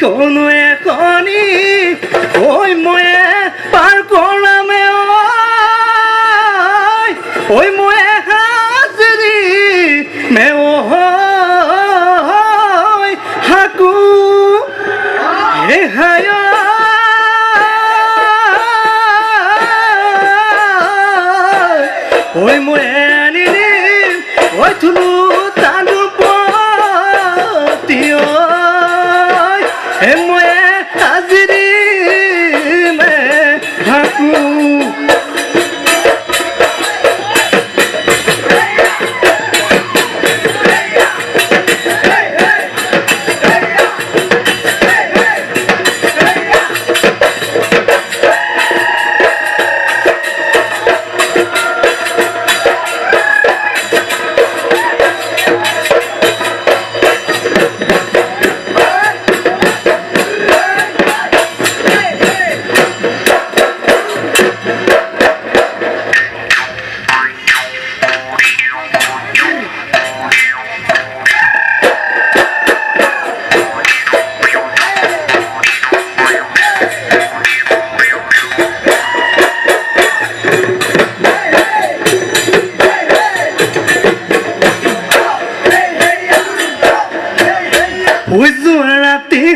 কোনো এখনি ওই ময়ে পার করলামে ওই ময়ে হাজরি মে হাকু হে হায় ওই ময়ে আনিনি ওই থুলু তালু পতিও হে ময়ে হাজরি মে হাকু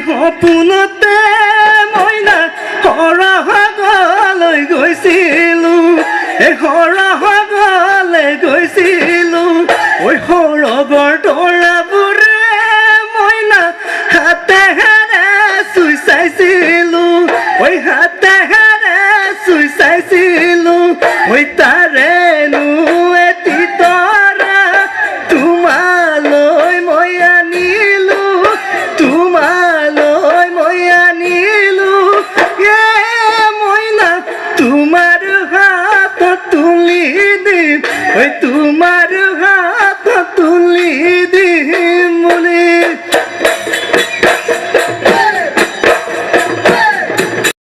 সপোনতে মইনা সৰহলৈ গৈছিলো সৰহলৈ গৈছিলো ঐ সৰগৰ তৰাবোৰে মইনা হাতেৰে চুই চাইছিলো ঐ হাতেৰে চুই চাইছিলো ঐ তাৰেনো এটি তৰা তোমালৈ মই আনিলো তোমালৈ মই আনিলো মইনা তোমাৰ হাতত তুলি দিম ঐ তোমাৰ